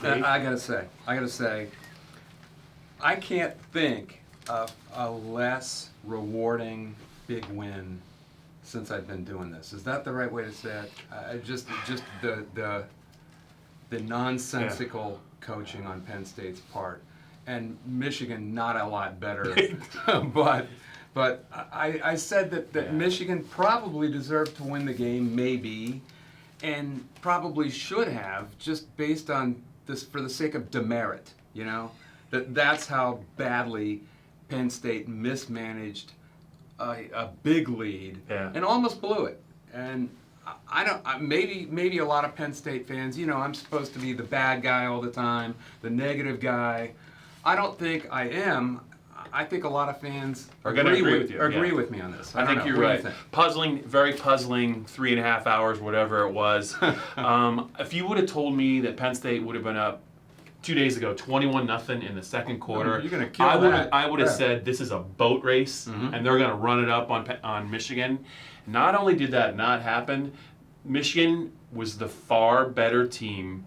I gotta say, I can't think of a less rewarding big win since I've been doing this. Is that the right way to say it? Just the nonsensical coaching on Penn State's part, and Michigan not a lot better, but I said that Michigan probably deserved to win the game, maybe, and probably should have, just based on this, for the sake of demerit, you know? That's how badly Penn State mismanaged a big lead and almost blew it. And maybe a lot of Penn State fans, you know, I'm supposed to be the bad guy all the time, the negative guy. I don't think I am. I think a lot of fans agree with me on this. I think you're right. Puzzling, very puzzling 3.5 hours, whatever it was. If you would have told me that Penn State would have been up 2 days ago, 21-0 in the second quarter, you're gonna kill that. I would have said this is a boat race, and they're going to run it up on Michigan. Not only did that not happen, Michigan was the far better team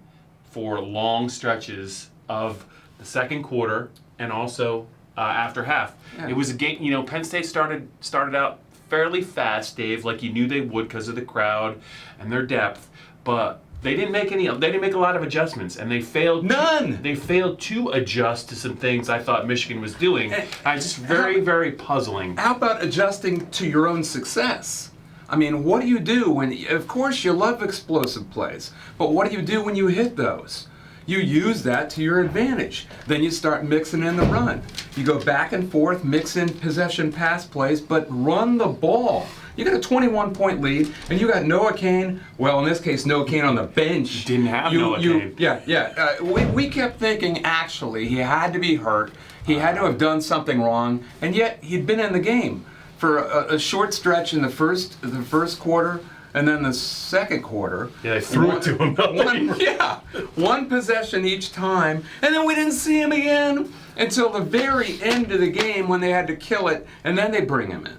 for long stretches of the second quarter and also after half. Yeah. It was a game, you know, Penn State started out fairly fast, Dave, like you knew they would because of the crowd and their depth, but they didn't make a lot of adjustments, and they failed. They failed to adjust to some things I thought Michigan was doing. It's just very puzzling. How about adjusting to your own success? I mean, what do you do when, of course, you love explosive plays, but what do you do when you hit those? You use that to your advantage. Then you start mixing in the run. You go back and forth, mix in possession pass plays, but run the ball. You got a 21-point lead, and you got Noah Cain. Well, in this case, Noah Cain on the bench. Didn't have Noah Cain. Yeah. We kept thinking, actually, he had to be hurt. He had to have done something wrong, and yet he'd been in the game for a short stretch in the first quarter. And then the second quarter, they threw it to him. One possession each time, and then we didn't see him again until the very end of the game when they had to kill it, and then they bring him in.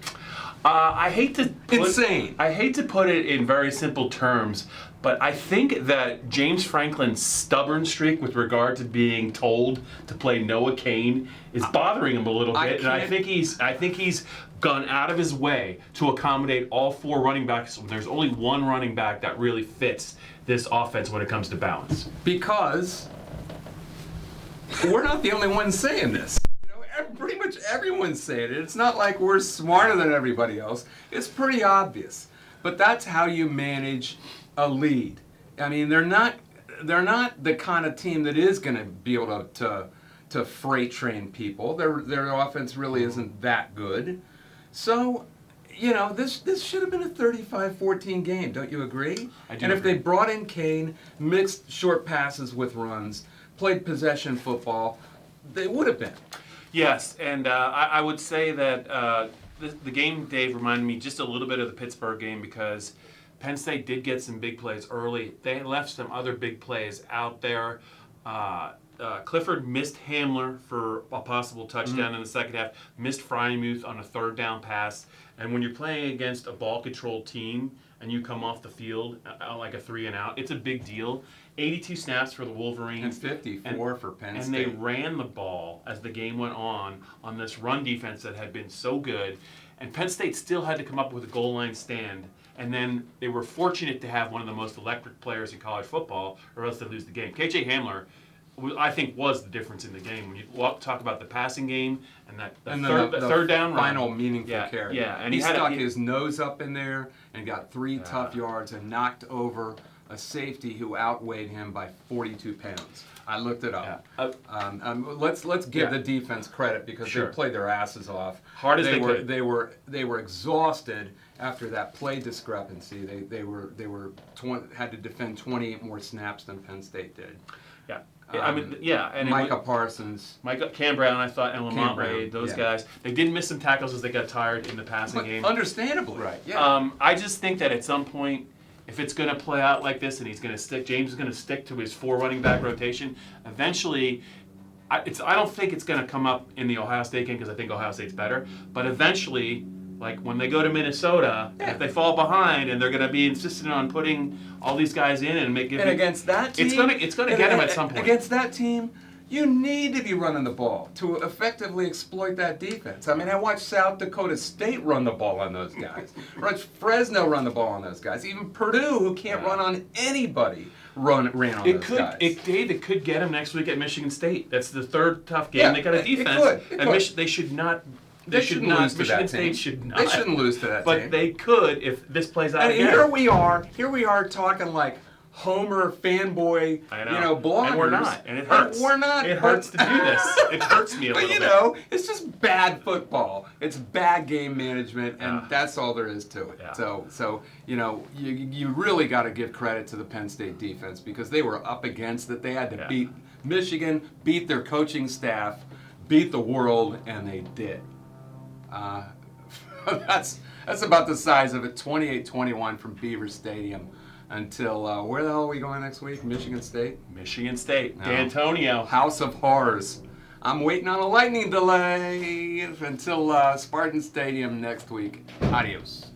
I hate to put it in very simple terms, but I think that James Franklin's stubborn streak with regard to being told to play Noah Cain is bothering him a little bit, and I think he's gone out of his way to accommodate all four running backs. There's only one running back that really fits this offense when it comes to balance. Because we're not the only ones saying this. You know, pretty much everyone's saying it. It's not like we're smarter than everybody else. It's pretty obvious. But that's how you manage a lead. I mean, they're not the kind of team that is going to be able to freight train people. Their offense really isn't that good. So, you know, this should have been a 35-14 game, don't you agree? I do. And if they brought in Cain, mixed short passes with runs, played possession football, they would have been. Yes, and I would say that the game, Dave, reminded me just a little bit of the Pittsburgh game because Penn State did get some big plays early. They left some other big plays out there. Clifford missed Hamler for a possible touchdown in the second half, missed Frymuth on a third down pass. And when you're playing against a ball-controlled team and you come off the field like a 3-and-out, it's a big deal. 82 snaps for the Wolverines. And 54 for Penn State. And they ran the ball as the game went on this run defense that had been so good. And Penn State still had to come up with a goal line stand. And then they were fortunate to have one of the most electric players in college football, or else they'd lose the game. KJ Hamler, I think, was the difference in the game. When you talk about the passing game and the third down final run. meaningful carry. Yeah, and he stuck his nose up in there and got 3 tough yards and knocked over a safety who outweighed him by 42 pounds. I looked it up. Let's give the defense credit because they played their asses off. Hard as they could. They were exhausted after that play discrepancy. They had to defend 28 more snaps than Penn State did. Yeah. And Micah Parsons. Cam Brown, I thought, and Lamont Wade, those guys. They didn't miss some tackles as they got tired in the passing game. Understandably. Right. Yeah. I just think that at some point, if it's going to play out like this and James is going to stick to his 4 running back rotation, eventually, I don't think it's going to come up in the Ohio State game because I think Ohio State's better, but eventually Like when they go to Minnesota, if they fall behind and they're going to be insistent on putting all these guys in and And against that team, it's going to get them at some point. Against that team, you need to be running the ball to effectively exploit that defense. I mean, I watched South Dakota State run the ball on those guys. Watched Fresno run the ball on those guys. Even Purdue, who can't run on anybody, ran on those guys. Dave, it could get them next week at Michigan State. That's the third tough game. They got a defense, it could. they should not. They shouldn't lose to Michigan that State team. should not. They shouldn't lose to that team. But they could if this plays out And again. here we are talking like Homer fanboy, I know. bloggers. And we're not. And it hurts. We're not. It hurts to do this. It hurts me a But little bit. it's just bad football. It's bad game management, and that's all there is to it. Yeah. So you really got to give credit to the Penn State defense because they were up against it. They had to beat Michigan, beat their coaching staff, beat the world, and they did. That's about the size of it. 28-21 from Beaver Stadium until where the hell are we going next week? Michigan State. Michigan State. No. D'Antonio. House of Horrors. I'm waiting on a lightning delay until Spartan Stadium next week. Adios.